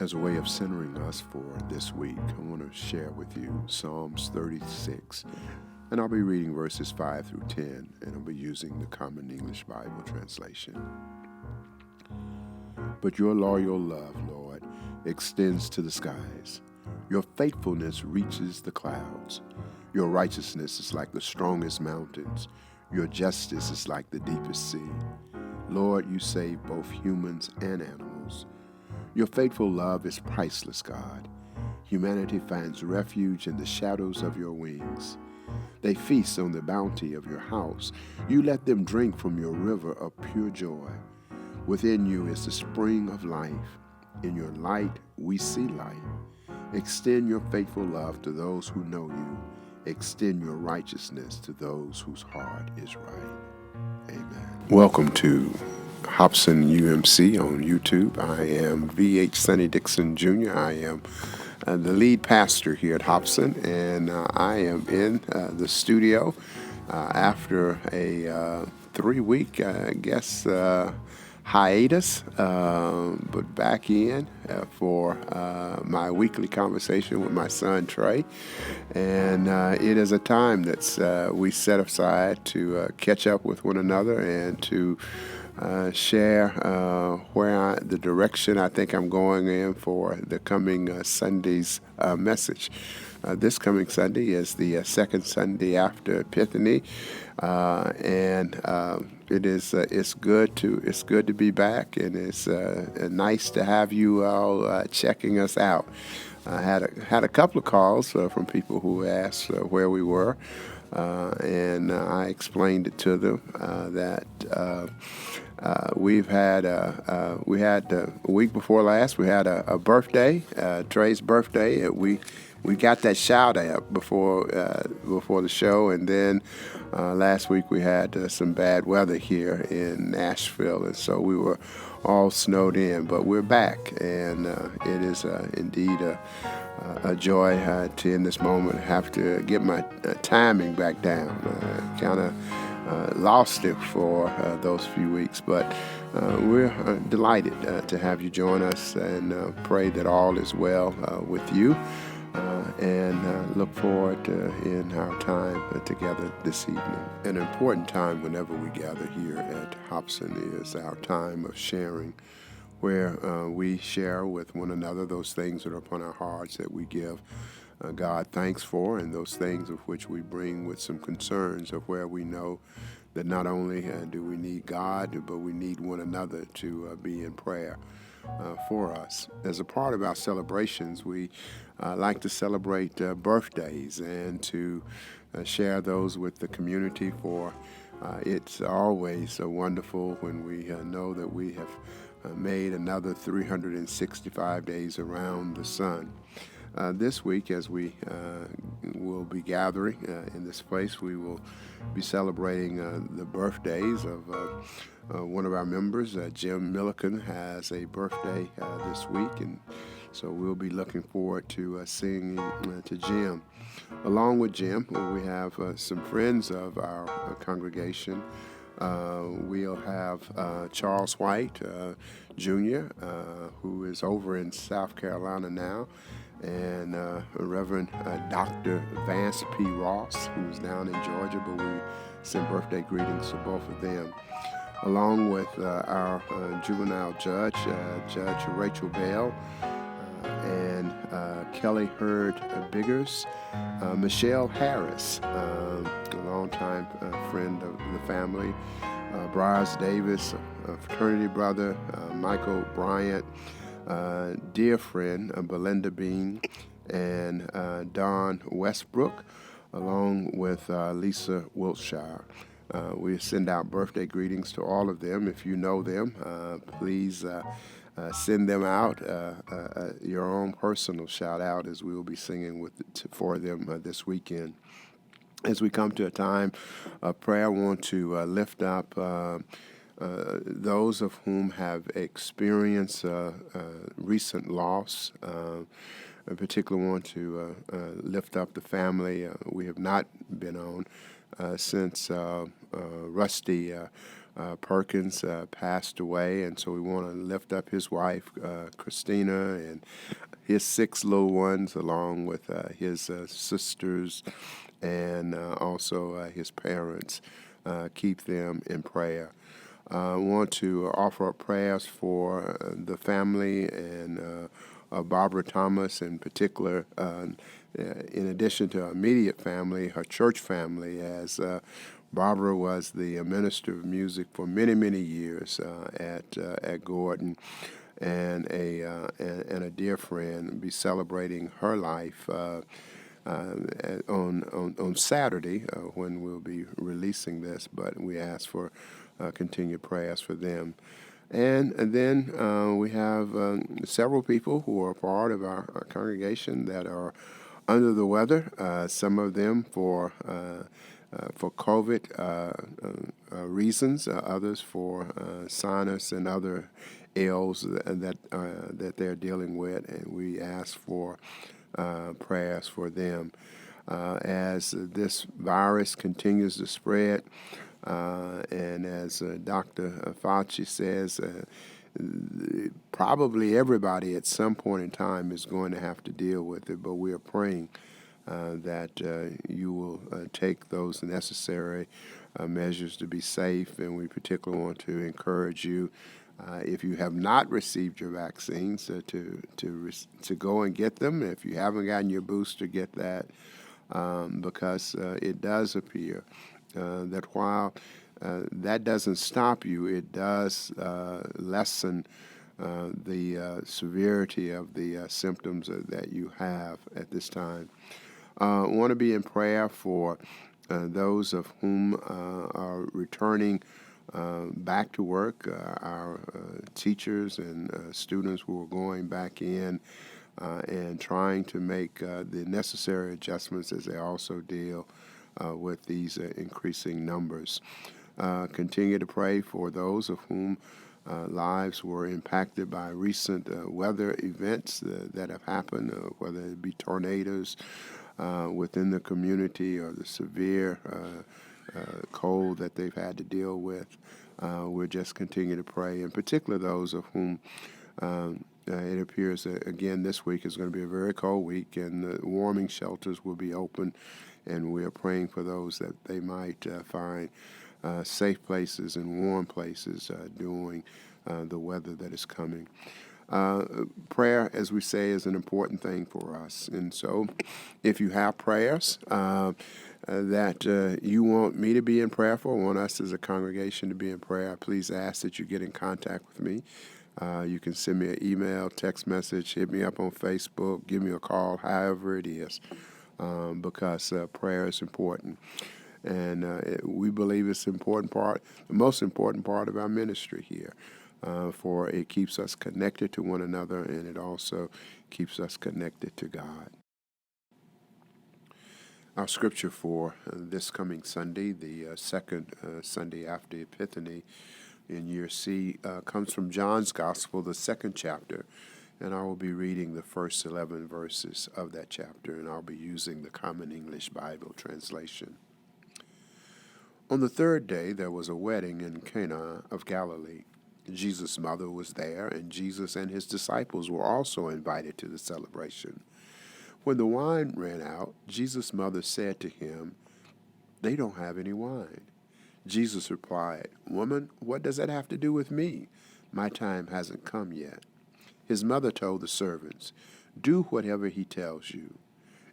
As a way of centering us for this week, I want to share with you Psalms 36. And I'll be reading verses 5 through 10, and I'll be using the Common English Bible translation. But your loyal love, Lord, extends to the skies. Your faithfulness reaches the clouds. Your righteousness is like the strongest mountains. Your justice is like the deepest sea. Lord, you save both humans and animals. Your faithful love is priceless, God. Humanity finds refuge in the shadows of your wings. They feast on the bounty of your house. You let them drink from your river of pure joy. Within you is the spring of life. In your light, we see light. Extend your faithful love to those who know you. Extend your righteousness to those whose heart is right. Amen. Welcome to Hobson UMC on YouTube. I am VH Sonny Dixon Jr. I am the lead pastor here at Hobson, and I am in the studio after a 3-week, hiatus, but back in for my weekly conversation with my son Trey, and it is a time that's we set aside to catch up with one another and to share the direction I think I'm going in for the coming Sunday's message. This coming Sunday is the second Sunday after Epiphany, and it's good to be back, and it's nice to have you all checking us out. I had a couple of calls from people who asked where we were, and I explained it to them that we had a week before last. We had a birthday, Trey's birthday. We got that shout out before the show, and then last week we had some bad weather here in Nashville, and so we were all snowed in. But we're back, and it is indeed a joy to in this moment have to get my timing back down. Kind of lost it for those few weeks, but we're delighted to have you join us, and pray that all is well with you, and look forward in our time together this evening. An important time whenever we gather here at Hobson is our time of sharing, where we share with one another those things that are upon our hearts that we give God thanks for, and those things of which we bring with some concerns of where we know that not only do we need God, but we need one another to be in prayer for us. As a part of our celebrations, we like to celebrate birthdays and to share those with the community, for it's always wonderful when we know that we have made another 365 days around the sun. This week, as we will be gathering in this place, we will be celebrating the birthdays of one of our members. Jim Milliken has a birthday this week, and so we'll be looking forward to singing to Jim. Along with Jim, we have some friends of our congregation. We'll have Charles White Jr., who is over in South Carolina now, and Reverend Dr. Vance P. Ross, who's down in Georgia, but we send birthday greetings to both of them. Along with our juvenile judge, Judge Rachel Bell, and Kelly Hurd Biggers, Michelle Harris, a longtime friend of the family, Bryce Davis, a fraternity brother, Michael Bryant, dear friend Belinda Bean, and Don Westbrook, along with Lisa Wiltshire. We send out birthday greetings to all of them. If you know them, please send them out your own personal shout out, as we will be singing for them this weekend. As we come to a time of prayer, I want to lift up those of whom have experienced recent loss. I particularly want to lift up the family we have not been on since Rusty Perkins passed away, and so we want to lift up his wife, Christina, and his 6 little ones, along with his sisters and also his parents. Keep them in prayer. I want to offer up prayers for the family and Barbara Thomas in particular, in addition to her immediate family, her church family, as Barbara was the minister of music for many, many years at Gordon, and a dear friend. Be celebrating her life on Saturday when we'll be releasing this. But we ask for continued prayers for them. And then we have several people who are part of our congregation that are under the weather. Some of them for COVID reasons, others for sinus and other ills that they're dealing with, and we ask for prayers for them. As this virus continues to spread, and as Dr. Fauci says, probably everybody at some point in time is going to have to deal with it, but we are praying that you will take those necessary measures to be safe, and we particularly want to encourage you, if you have not received your vaccines, to go and get them. If you haven't gotten your booster, get that, because it does appear that while that doesn't stop you, it does lessen the severity of the symptoms that you have at this time. I want to be in prayer for those of whom are returning back to work, our teachers and students who are going back in and trying to make the necessary adjustments as they also deal with these increasing numbers. Continue to pray for those of whom lives were impacted by recent weather events that have happened, whether it be tornadoes within the community or the severe cold that they've had to deal with. We'll just continue to pray, in particular those of whom it appears that, again, this week is going to be a very cold week, and the warming shelters will be open, and we are praying for those that they might find safe places and warm places during the weather that is coming. Prayer, as we say, is an important thing for us. And so if you have prayers that you want me to be in prayer for, want us as a congregation to be in prayer, please ask that you get in contact with me. You can send me an email, text message, hit me up on Facebook, give me a call, however it is, because prayer is important. And we believe it's an important part, the most important part of our ministry here. For it keeps us connected to one another, and it also keeps us connected to God. Our scripture for this coming Sunday, the second Sunday after Epiphany in year C, comes from John's Gospel, the second chapter, and I will be reading the first 11 verses of that chapter, and I'll be using the Common English Bible translation. On the third day there was a wedding in Cana of Galilee. Jesus' mother was there, and Jesus and his disciples were also invited to the celebration. When the wine ran out, Jesus' mother said to him, "They don't have any wine." Jesus replied, "Woman, what does that have to do with me? My time hasn't come yet." His mother told the servants, "Do whatever he tells you."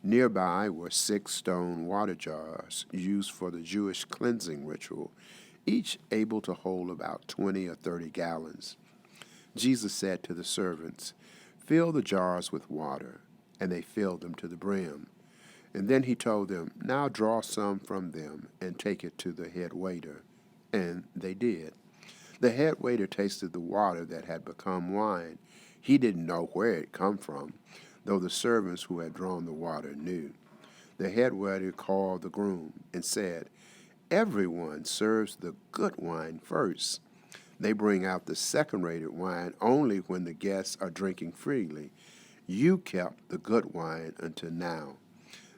Nearby were 6 stone water jars used for the Jewish cleansing ritual, each able to hold about 20 or 30 gallons. Jesus said to the servants, "Fill the jars with water," and they filled them to the brim. And then he told them, "Now draw some from them and take it to the head waiter." And they did. The head waiter tasted the water that had become wine. He didn't know where it come from, though the servants who had drawn the water knew. The head waiter called the groom and said, "Everyone serves the good wine first. They bring out the second-rated wine only when the guests are drinking freely. You kept the good wine until now."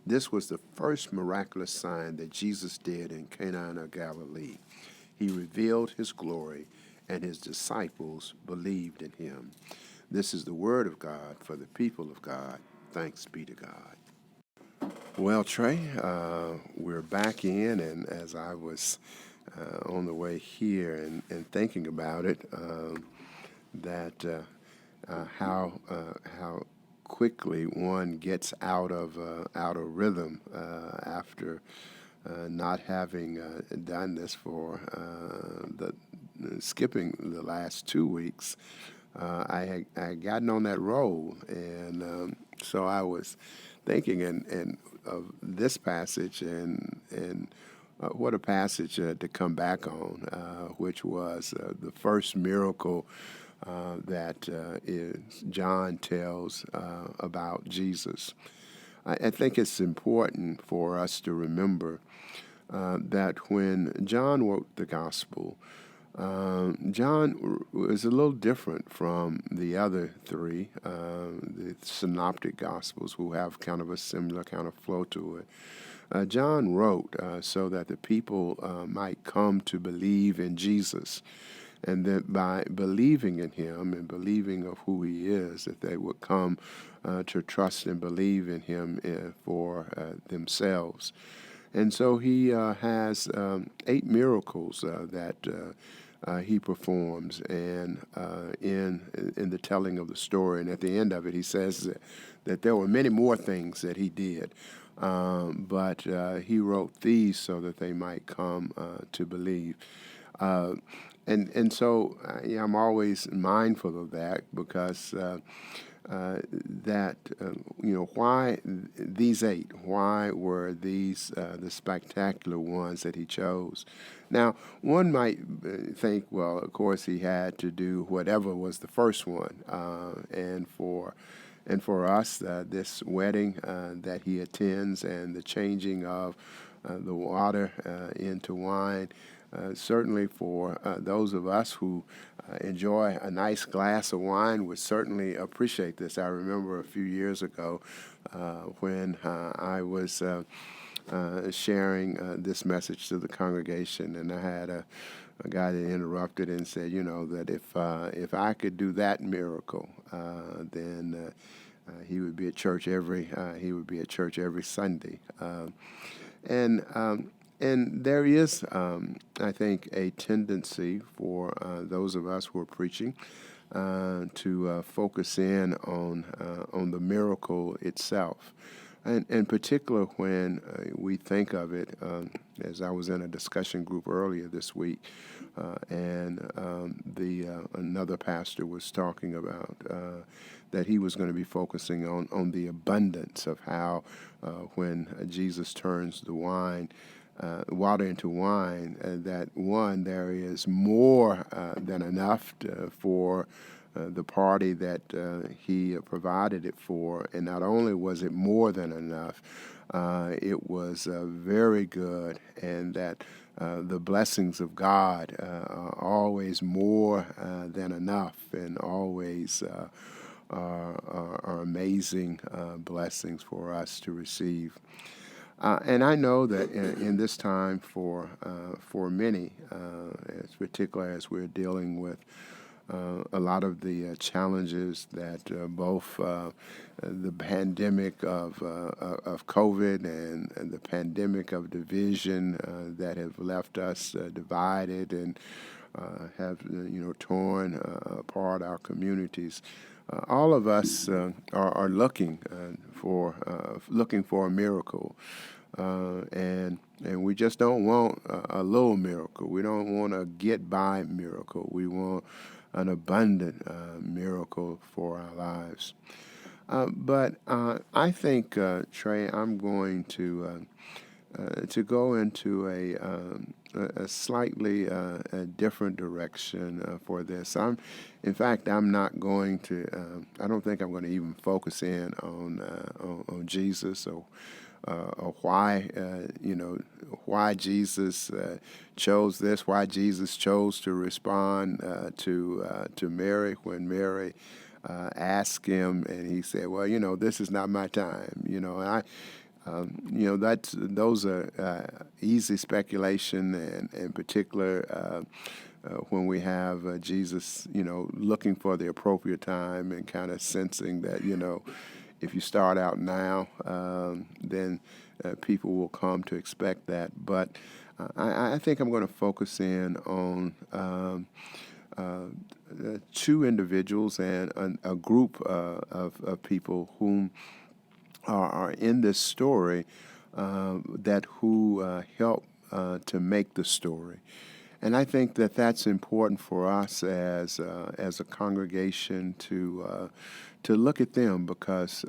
This was the first miraculous sign that Jesus did in Cana of Galilee. He revealed his glory, and his disciples believed in him. This is the word of God for the people of God. Thanks be to God. Well, Trey, we're back in, and as I was on the way here and thinking about it, that how quickly one gets out of rhythm after not having done this for the skipping the last 2 weeks. I had gotten on that roll, and so I was thinking and of this passage and what a passage to come back on, which was the first miracle that John tells about Jesus. I think it's important for us to remember that when John wrote the gospel, John was a little different from the other three, the synoptic gospels, who have kind of a similar kind of flow to it. John wrote so that the people might come to believe in Jesus, and that by believing in him and believing of who he is, that they would come to trust and believe in him for themselves. And so he has 8 miracles that he performs, and in the telling of the story, and at the end of it, he says that there were many more things that he did, but he wrote these so that they might come to believe. Uh, and so yeah, I'm always mindful of that because that why these 8? Why were these the spectacular ones that he chose? Now, one might think, well, of course, he had to do whatever was the first one, and for us, this wedding that he attends and the changing of the water into wine. Certainly for those of us who enjoy a nice glass of wine would certainly appreciate this. I remember a few years ago when I was sharing this message to the congregation, and I had a guy that interrupted and said, that if I could do that miracle, then he would be at church every Sunday, and and there is, I think, a tendency for those of us who are preaching to focus in on the miracle itself, and in particular when we think of it. As I was in a discussion group earlier this week, and the another pastor was talking about that he was going to be focusing on the abundance of how when Jesus turns the water into wine, that one, there is more than enough for the party that he provided it for. And not only was it more than enough, it was very good, and that the blessings of God are always more than enough, and always are amazing blessings for us to receive. And I know that in this time for many, particularly as we're dealing with a lot of the challenges that both the pandemic of COVID and the pandemic of division that have left us divided and have torn apart our communities. All of us are looking for a miracle, and we just don't want a little miracle. We don't want a get by miracle. We want an abundant miracle for our lives. But I think, Trey, I'm going to go into a slightly a different direction for this. In fact, I'm not going to. I don't think I'm going to even focus in on Jesus or why why Jesus chose this, why Jesus chose to respond to Mary when Mary asked him, and he said, "Well, this is not my time." And Those are easy speculation, and in particular when we have Jesus, looking for the appropriate time and kind of sensing that, if you start out now, then people will come to expect that. But I think I'm going to focus in on two individuals and a group of people whom are in this story that who help to make the story. And I think that that's important for us as a congregation to look at them, because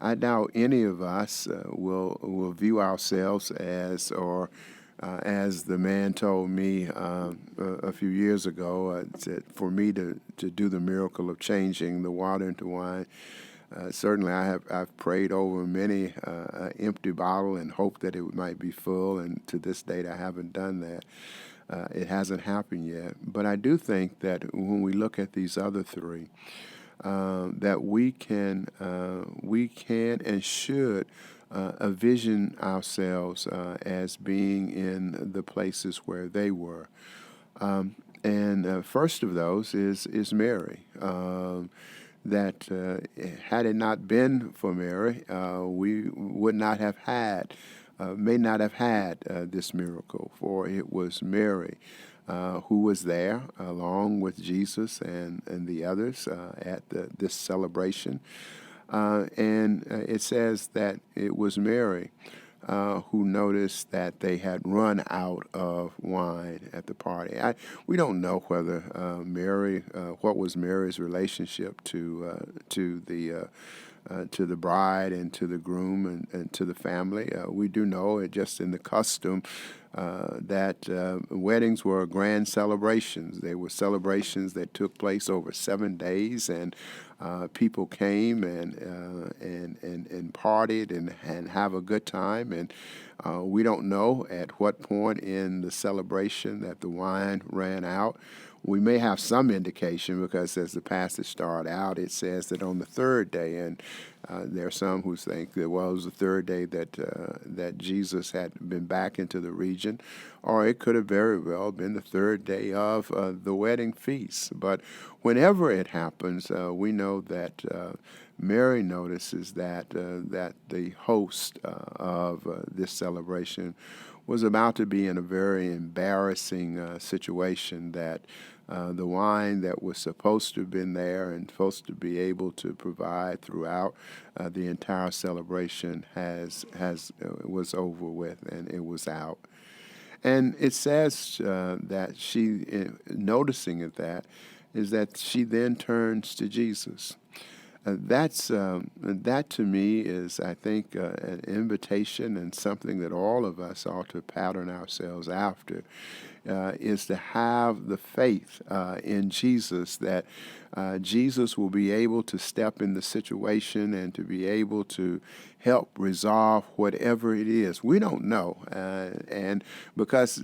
I doubt any of us will view ourselves as the man told me a few years ago, that for me to do the miracle of changing the water into wine. Certainly, I've prayed over many empty bottle and hoped that it might be full, and to this date I haven't done that. It hasn't happened yet. But I do think that when we look at these other three, that we can and should envision ourselves as being in the places where they were. And first of those is Mary. That had it not been for Mary, we would not have had, may not have had this miracle, for it was Mary who was there along with Jesus and the others at this celebration. And it says that it was Mary who noticed that they had run out of wine at the party. We don't know whether Mary, what was Mary's relationship to the bride and to the groom and to the family. We do know it just in the custom that weddings were grand celebrations. They were celebrations that took place over 7 days, and people came and partied and have a good time. And we don't know at what point in the celebration that the wine ran out. We may have some indication, because as the passage started out, it says that on the third day, and there are some who think that, well, it was the third day that Jesus had been back into the region, or it could have very well been the third day of the wedding feast. But whenever it happens, we know that Mary notices that the host of this celebration was about to be in a very embarrassing situation, that the wine that was supposed to have been there and supposed to be able to provide throughout the entire celebration was over with, and it was out. And it says that she, noticing it, is that she then turns to Jesus. That to me is, I think, an invitation and something that all of us ought to pattern ourselves after, is to have the faith in Jesus, that Jesus will be able to step in the situation and to be able to help resolve whatever it is. We don't know, and because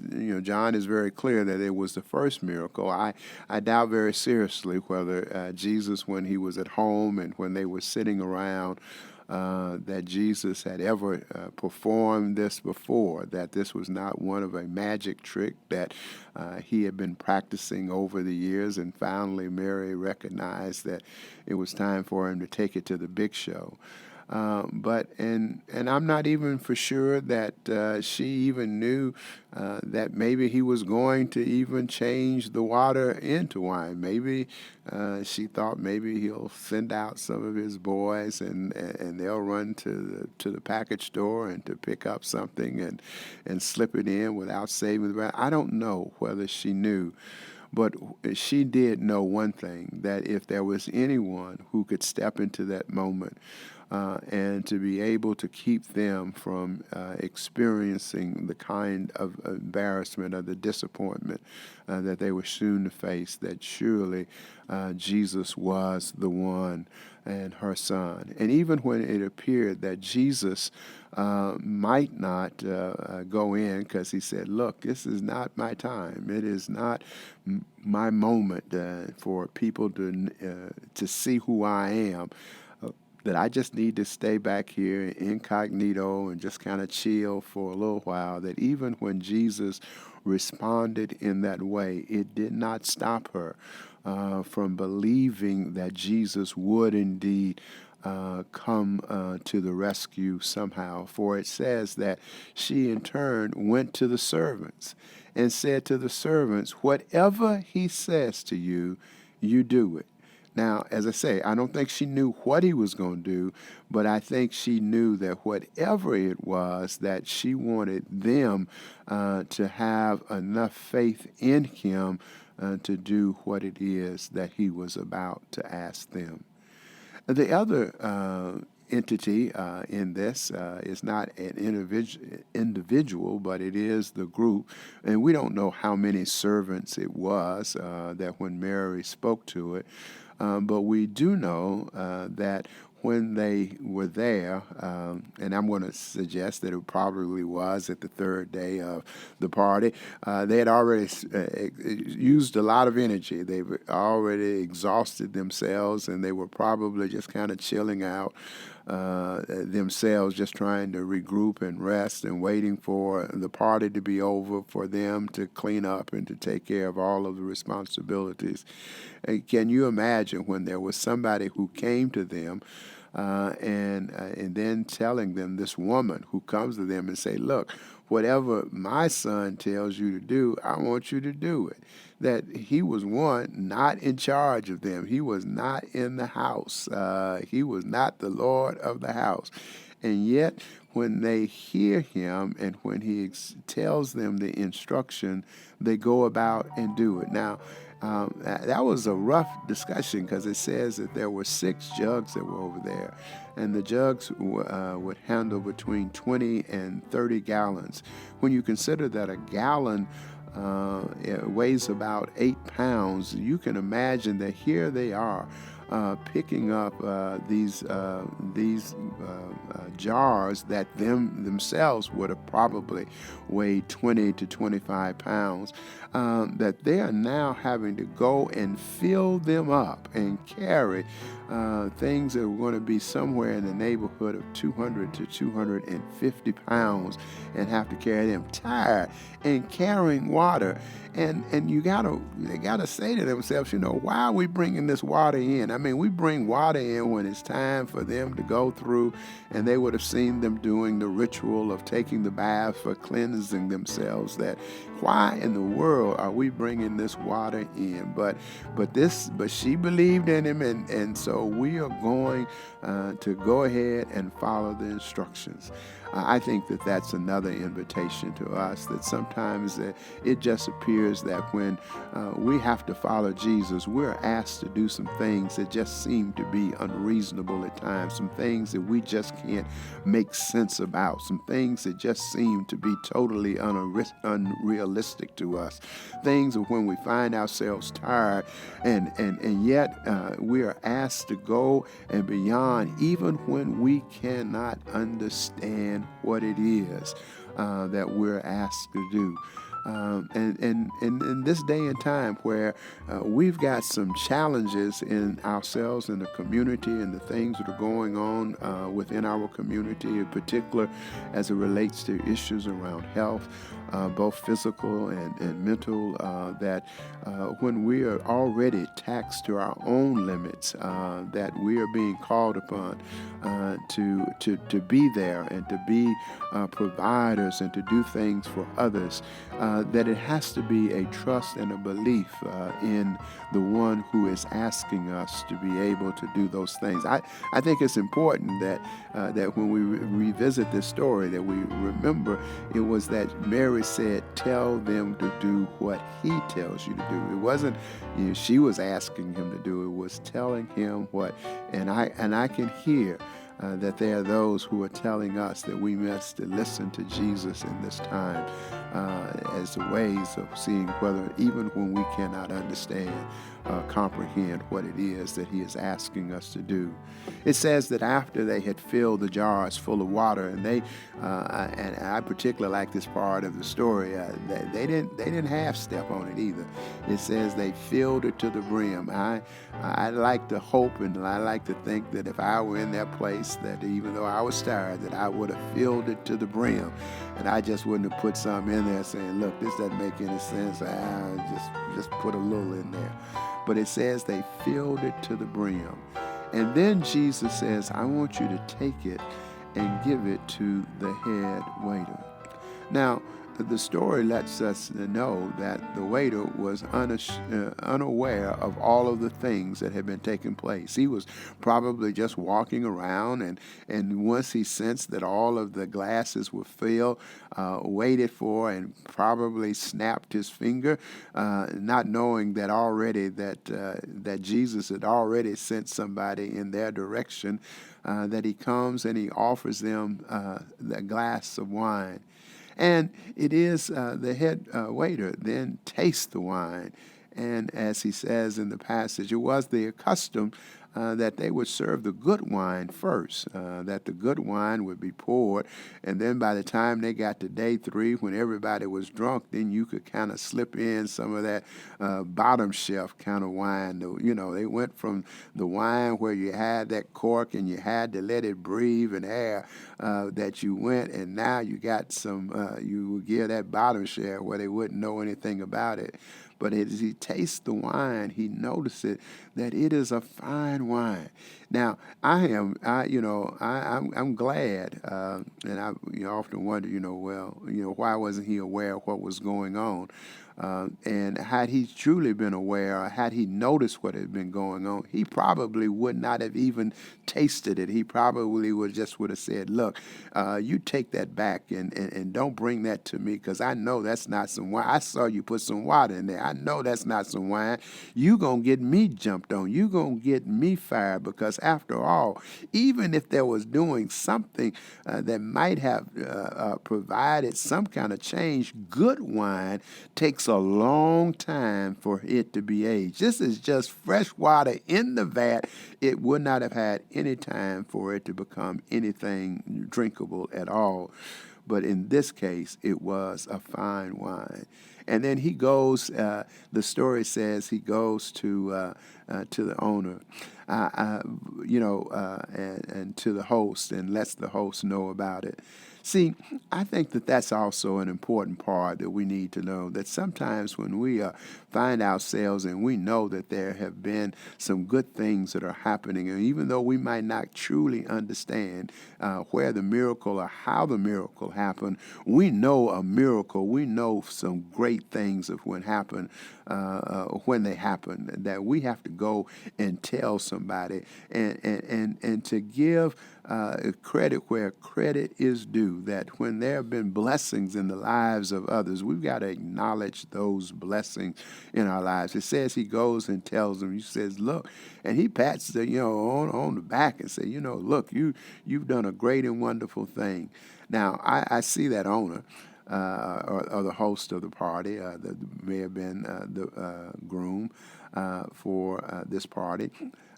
John is very clear that it was the first miracle, I doubt very seriously whether Jesus, when he was at home and when they were sitting around, that Jesus had ever performed this before, that this was not one of a magic trick that he had been practicing over the years, and finally Mary recognized that it was time for him to take it to the big show. But I'm not even for sure that she even knew that maybe he was going to even change the water into wine. Maybe she thought maybe he'll send out some of his boys and they'll run to the package store and to pick up something and slip it in without saving the brand. I don't know whether she knew. But she did know one thing, that if there was anyone who could step into that moment and to be able to keep them from experiencing the kind of embarrassment or the disappointment that they were soon to face, that surely Jesus was the one and her son. And even when it appeared that Jesus might not go in, because he said, look, this is not my time. It is not my moment for people to see who I am. that I just need to stay back here incognito and just kind of chill for a little while, that even when Jesus responded in that way, it did not stop her from believing that Jesus would indeed come to the rescue somehow. For it says that she in turn went to the servants and said to the servants, "Whatever he says to you, you do it." Now, as I say, I don't think she knew what he was going to do, but I think she knew that whatever it was, that she wanted them to have enough faith in him to do what it is that he was about to ask them. The other entity in this is not an individual, but it is the group. And we don't know how many servants it was that when Mary spoke to it, but we do know that when they were there, and I'm going to suggest that it probably was at the third day of the party, they had already used a lot of energy. They've already exhausted themselves, and they were probably just kind of chilling out themselves, just trying to regroup and rest and waiting for the party to be over for them to clean up and to take care of all of the responsibilities. Can you imagine when there was somebody who came to them and then telling them, this woman who comes to them and say, "Look, whatever my son tells you to do, I want you to do it." That he was, one, not in charge of them. He was not in the house. He was not the Lord of the house. And yet, when they hear him and when he tells them the instruction, they go about and do it. Now, that was a rough discussion because it says that there were 6 jugs that were over there, and the jugs would handle between 20 and 30 gallons. When you consider that a gallon it weighs about 8 pounds, you can imagine that here they are picking up these jars that themselves would have probably weighed 20 to 25 pounds, that they are now having to go and fill them up and carry things that were going to be somewhere in the neighborhood of 200 to 250 pounds and have to carry them, tired and carrying water. And they gotta say to themselves, why are we bringing this water in? I mean, we bring water in when it's time for them to go through, and they would have seen them doing the ritual of taking the bath for cleansing themselves. That why in the world are we bringing this water in? But she believed in him, and so we are going to go ahead and follow the instructions. I think that that's another invitation to us, that sometimes it just appears that when we have to follow Jesus, we're asked to do some things that just seem to be unreasonable at times, some things that we just can't make sense about, some things that just seem to be totally unrealistic to us, things of when we find ourselves tired, and yet we are asked to go and beyond, even when we cannot understand what it is that we're asked to do. And in this day and time where we've got some challenges in ourselves and the community and the things that are going on within our community, in particular as it relates to issues around health, both physical and mental, that when we are already taxed to our own limits, that we are being called upon to be there and to be providers and to do things for others, that it has to be a trust and a belief in the one who is asking us to be able to do those things. I think it's important that when we revisit this story, that we remember it was that Mary said, "Tell them to do what he tells you to do." It wasn't she was asking him to do, it was telling him what. And I can hear that there are those who are telling us that we must listen to Jesus in this time as the ways of seeing whether, even when we cannot understand, comprehend what it is that he is asking us to do. It says that after they had filled the jars full of water, and and I particularly like this part of the story. They didn't half step on it either. It says they filled it to the brim. I like to hope and I like to think that if I were in that place, that even though I was tired, that I would have filled it to the brim, and I just wouldn't have put some in there saying, "Look, this doesn't make any sense. Just put a little in there." But it says they filled it to the brim. And then Jesus says, "I want you to take it and give it to the head waiter." Now, the story lets us know that the waiter was unaware of all of the things that had been taking place. He was probably just walking around, and once he sensed that all of the glasses were filled, waited for and probably snapped his finger, not knowing that already that Jesus had already sent somebody in their direction, that he comes and he offers them the glass of wine. And it is the head waiter then tastes the wine. And as he says in the passage, it was the custom that they would serve the good wine first, that the good wine would be poured. And then by the time they got to day 3, when everybody was drunk, then you could kind of slip in some of that bottom shelf kind of wine. They went from the wine where you had that cork and you had to let it breathe and air, that you went, and now you got some, you would give that bottom shelf where they wouldn't know anything about it. But as he tastes the wine, he notices that it is a fine wine. Now, I'm glad, and I often wonder, why wasn't he aware of what was going on? And had he truly been aware, or had he noticed what had been going on, he probably would not have even tasted it. He probably would have said, "Look, you take that back and don't bring that to me, because I know that's not some wine. I saw you put some water in there. I know that's not some wine. You gonna get me jumped on. You gonna get me fired, because after all, even if there was doing something that might have provided some kind of change, good wine takes a long time for it to be aged. This is just fresh water in the vat. It would not have had any time for it to become anything drinkable at all. But in this case, it was a fine wine. And then he goes, the story says he goes to the owner, and to the host, and lets the host know about it. See, I think that that's also an important part that we need to know, that sometimes when we find ourselves and we know that there have been some good things that are happening, and even though we might not truly understand where the miracle or how the miracle happened, we know a miracle. We know some great things of when they happen, that we have to go and tell somebody, and to give credit where credit is due, that when there have been blessings in the lives of others, we've got to acknowledge those blessings in our lives. It says he goes and tells them, he says, "Look," and he pats the, on the back and say, "Look, you've done a great and wonderful thing." Now, I see that owner, or the host of the party, that may have been the groom for this party.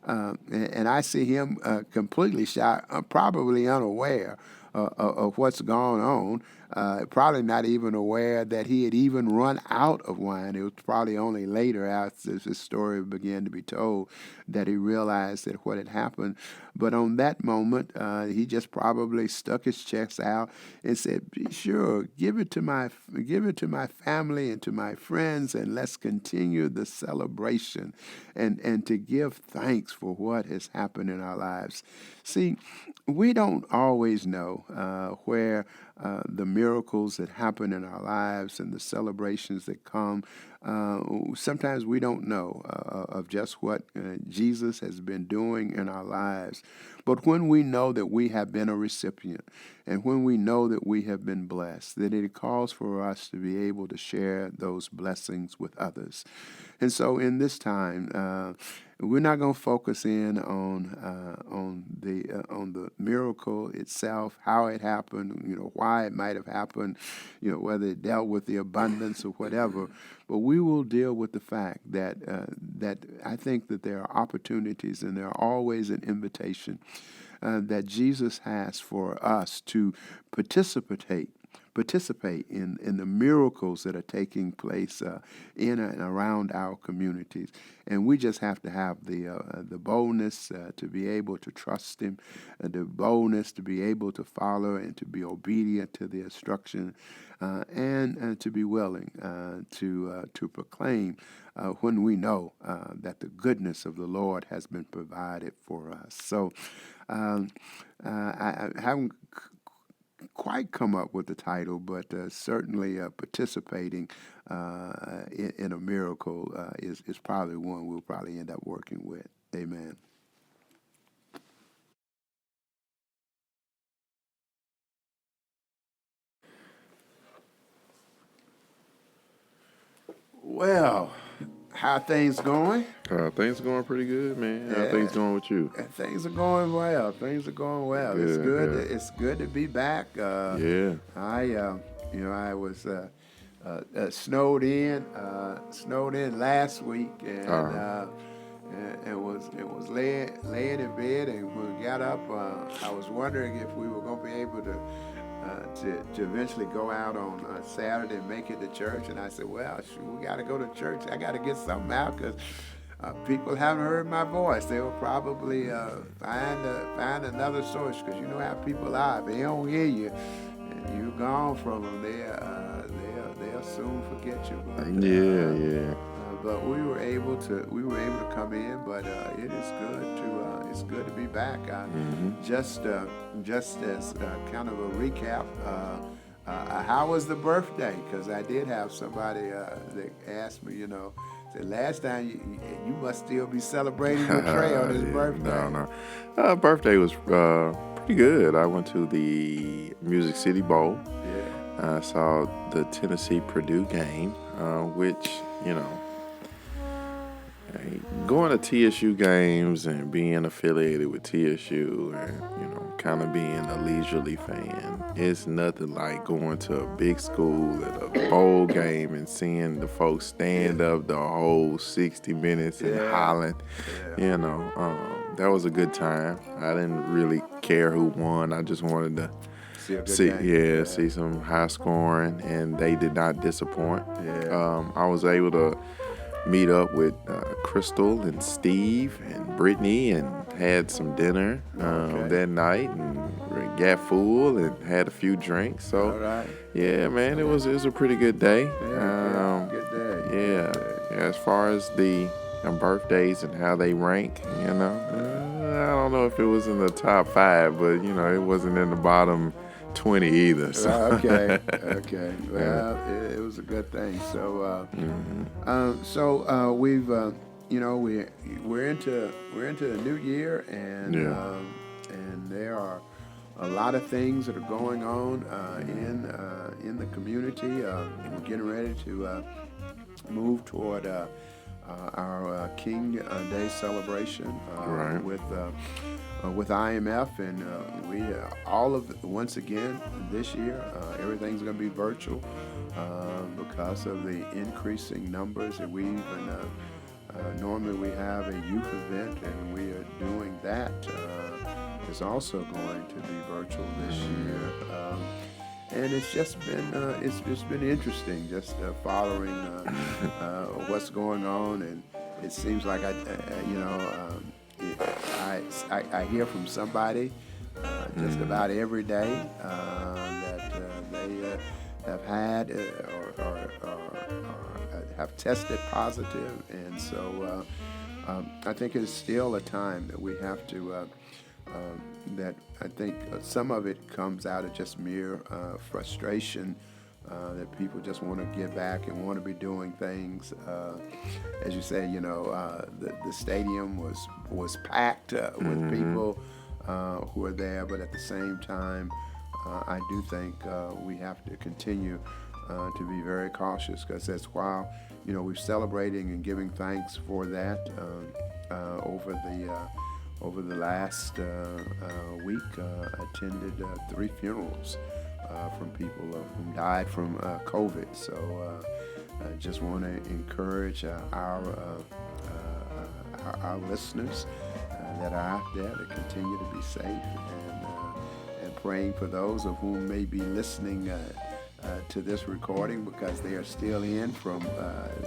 And I see him completely shocked, probably unaware of what's going on, probably not even aware that he had even run out of wine. It was probably only later, after this story began to be told, that he realized that what had happened. But on that moment, he just probably stuck his chest out and said, "Sure, give it to my family and to my friends, and let's continue the celebration and to give thanks for what has happened in our lives." See, we don't always know where the miracles that happen in our lives and the celebrations that come. Sometimes we don't know of just what Jesus has been doing in our lives. But when we know that we have been a recipient, and when we know that we have been blessed, that it calls for us to be able to share those blessings with others. And so in this time, we're not going to focus in on the miracle itself, how it happened, why it might have happened, whether it dealt with the abundance or whatever. But we will deal with the fact that that I think that there are opportunities and there are always an invitation that Jesus has for us to participate in the miracles that are taking place in and around our communities. And we just have to have the boldness to be able to trust Him, the boldness to be able to follow and to be obedient to the instruction, and to be willing to proclaim when we know that the goodness of the Lord has been provided for us. So I haven't quite come up with the title, but certainly participating in a miracle is probably one we'll probably end up working with. Amen. Well, how things going? Things are going pretty good, man. How Yeah, things going with you? things are going well. Things are going well. It's Good, good. good. It's good to be back. Yeah. I was snowed in last week, and it was laying in bed, and when we got up, I was wondering if we were going to be able to eventually go out on Saturday and make it to church. And I said, well, shoot, we got to go to church. I got to get something out because people haven't heard my voice. They will probably find another source, because you know how people are. If they don't hear you and you're gone from them, they'll soon forget you. But we were able to come in. But it is good to be back. Just as kind of a recap. How was the birthday? Because I did have somebody that asked me, said last time you must still be celebrating with Trey on his birthday. No. Birthday was pretty good. I went to the Music City Bowl. Yeah. I saw the Tennessee-Purdue game, which, going to TSU games and being affiliated with TSU and, kind of being a leisurely fan, it's nothing like going to a big school at a bowl game and seeing the folks stand up the whole 60 minutes and hollering. That was a good time. I didn't really care who won. I just wanted to see some high scoring, and they did not disappoint. I was able to meet up with Crystal and Steve and Brittany and had some dinner that night and got full and had a few drinks. So, yeah, man, it was a pretty good day. Good day. As far as the birthdays and how they rank, I don't know if it was in the top 5, but, it wasn't in the bottom 20 either. So. Okay. Well, it was a good thing. So, we've, we're into the new year, and there are a lot of things that are going on in the community. We're getting ready to move toward our King Day celebration with IMF, and we once again this year everything's going to be virtual because of the increasing numbers that we've normally we have a youth event, and we are doing that. Is also going to be virtual this year. And it's just been interesting, just following what's going on, and it seems like I hear from somebody just about every day that they have had or have tested positive, and so I think it's still a time that we have to. That I think some of it comes out of just mere frustration that people just want to get back and want to be doing things. As you say, the stadium was packed with people who are there, but at the same time, I do think we have to continue to be very cautious, because that's while we're celebrating and giving thanks for that over the last week. Attended 3 funerals from people who died from COVID. So I just want to encourage our listeners that are out there to continue to be safe, and praying for those of whom may be listening to this recording, because they are still in from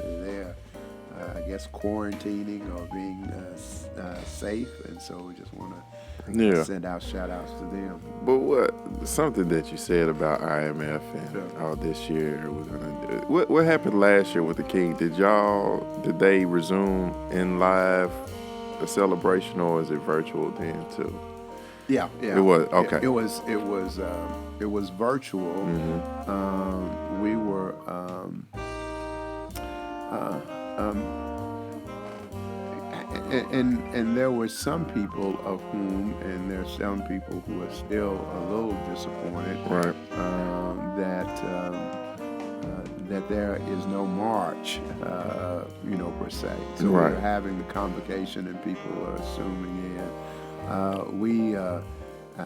their I guess quarantining or being safe, and so we just want to send out shout outs to them. But something that you said about IMF and how this year we're gonna do it. What happened last year with the King? Did they resume in live a celebration, or is it virtual then too? Yeah. It was okay. It was virtual. Mm-hmm. We were and there were some people of whom, and there's some people who are still a little disappointed, right? That there is no march, per se. So right. We're having the convocation, and people are assuming in. We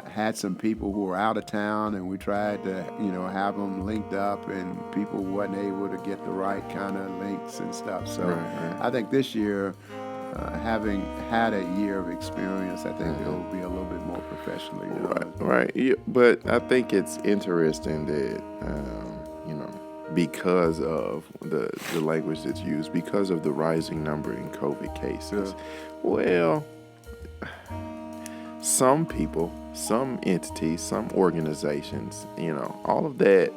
had some people who were out of town, and we tried to, have them linked up, and people wasn't able to get the right kind of links and stuff. So right. I think this year, having had a year of experience, I think it'll be a little bit more professionally done. Right. Yeah, but I think it's interesting that, because of the language that's used, because of the rising number in COVID cases, well, some people, some entities, some organizations, all of that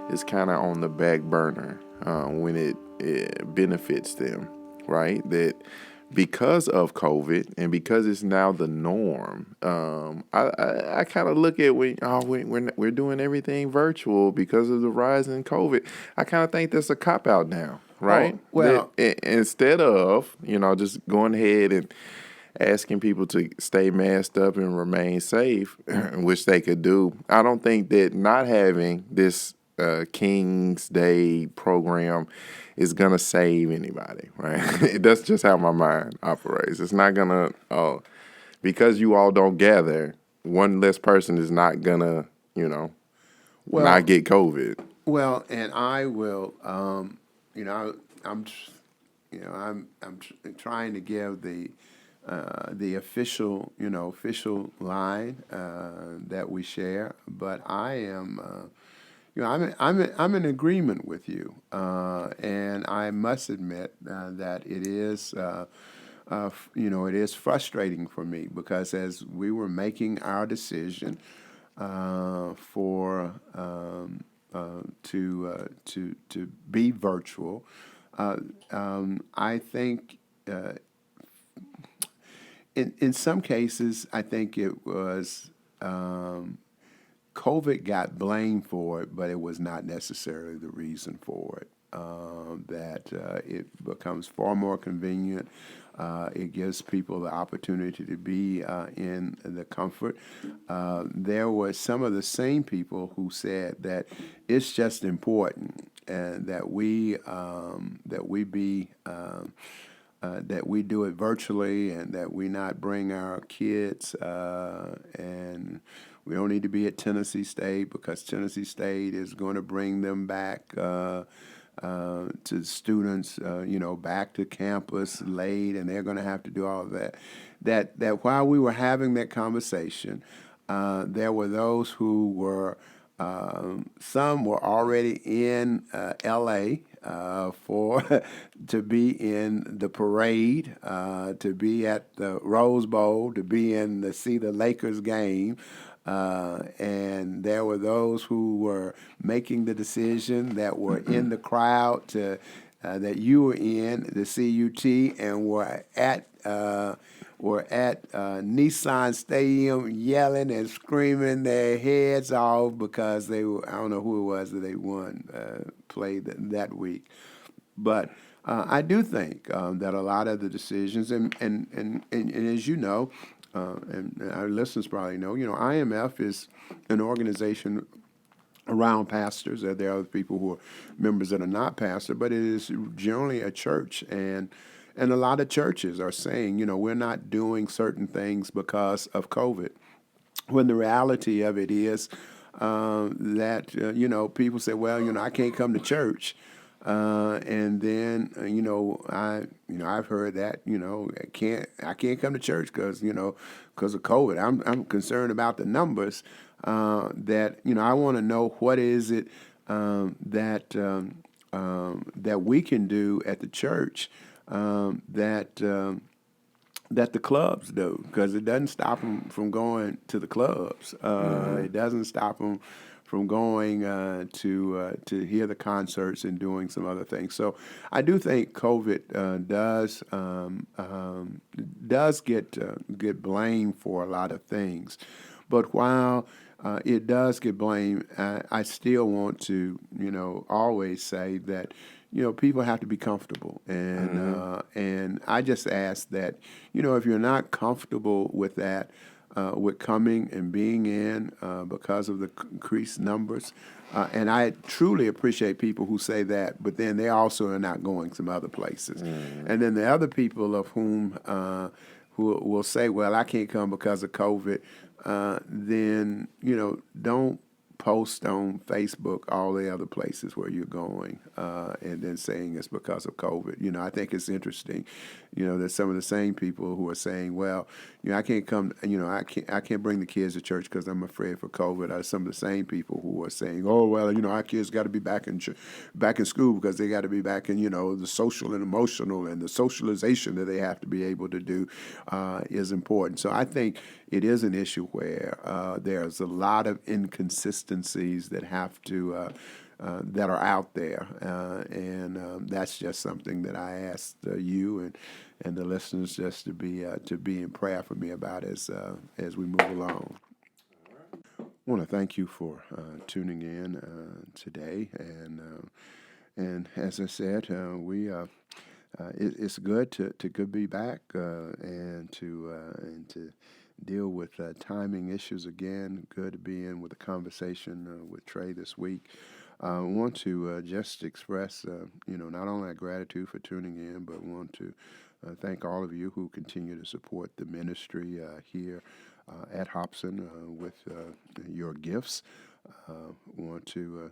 is kind of on the back burner when it benefits them, right? That because of COVID and because it's now the norm, I kind of look at we're doing everything virtual because of the rise in COVID. I kind of think that's a cop out now, right? Oh, well, instead of just going ahead and asking people to stay masked up and remain safe, which they could do, I don't think that not having this King's Day program is gonna save anybody, right? That's just how my mind operates. It's not gonna because you all don't gather, one less person is not gonna not get COVID. Well, and I will, I'm trying to give the official line that we share, but I am. I'm in agreement with you, and I must admit that it is, it is frustrating for me, because as we were making our decision to be virtual, I think in some cases I think it was. COVID got blamed for it, but it was not necessarily the reason for it. It becomes far more convenient. It gives people the opportunity to be in the comfort. There were some of the same people who said that it's just important, and that we do it virtually, and that we not bring our kids, and we don't need to be at Tennessee State, because Tennessee State is going to bring them back to students, back to campus late, and they're going to have to do all of that. That while we were having that conversation, there were those who were, some were already in L.A. To be in the parade, to be at the Rose Bowl, to see the Lakers game. And there were those who were making the decision, that were in the crowd that you were in, the CUT, and were at Nissan Stadium yelling and screaming their heads off because they were, I don't know who it was that they won, played that week. But I do think that a lot of the decisions, and as you know, and our listeners probably know, IMF is an organization around pastors. There are other people who are members that are not pastor, but it is generally a church, and a lot of churches are saying, we're not doing certain things because of COVID. When the reality of it is that people say, well, I can't come to church, and then I've heard that I can't come to church because of COVID. I'm concerned about the numbers. That I want to know what is it that we can do at the church that the clubs do, because it doesn't stop them from going to the clubs. It doesn't stop them from going to hear the concerts and doing some other things. So I do think COVID does get blamed for a lot of things, but while it does get blamed, I still want to always say that people have to be comfortable, and I just ask that if you're not comfortable with that, with coming and being in because of the increased numbers, and I truly appreciate people who say that, but then they also are not going some other places, and then the other people of whom who will say, well, I can't come because of COVID, then don't post on Facebook all the other places where you're going, and then saying it's because of COVID. I think it's interesting, that some of the same people who are saying, well, I can't come, I can't bring the kids to church because I'm afraid for COVID, are some of the same people who are saying, oh, well, our kids got to be back in school because they got to be back in, the social and emotional and the socialization that they have to be able to do is important. So I think it is an issue where there's a lot of inconsistencies that have to that are out there, and that's just something that I asked you and the listeners just to be in prayer for me about as we move along. I want to thank you for tuning in today, and as I said, it's good to be back and to deal with timing issues again. Good to be in with a conversation with Trey this week. I want to just express, not only gratitude for tuning in, but want to thank all of you who continue to support the ministry here at Hobson with your gifts. Want to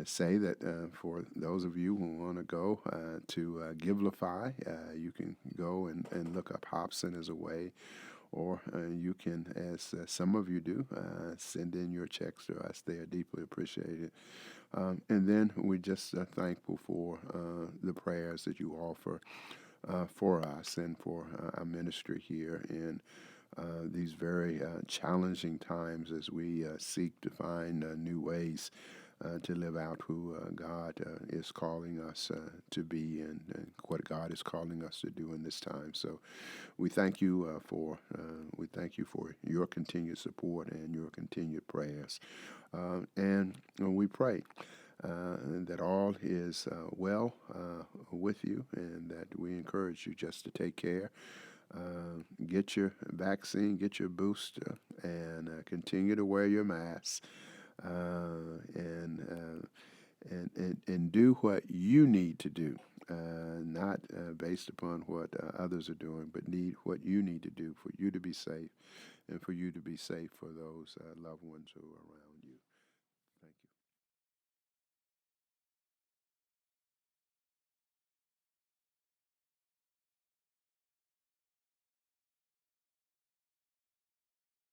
say that for those of you who want to go to Givelify, you can go and look up Hobson as a way, or you can, as some of you do, send in your checks to us. They are deeply appreciated. And then we're just thankful for the prayers that you offer for us and for our ministry here in these very challenging times as we seek to find new ways to live out who God is calling us to be, and what God is calling us to do in this time. So we thank you for your continued support and your continued prayers, and we pray that all is well with you, and that we encourage you just to take care. Get your vaccine, get your booster, and continue to wear your mask, and do what you need to do, not based upon what others are doing, but what you need to do for you to be safe, and for you to be safe for those loved ones who are around you.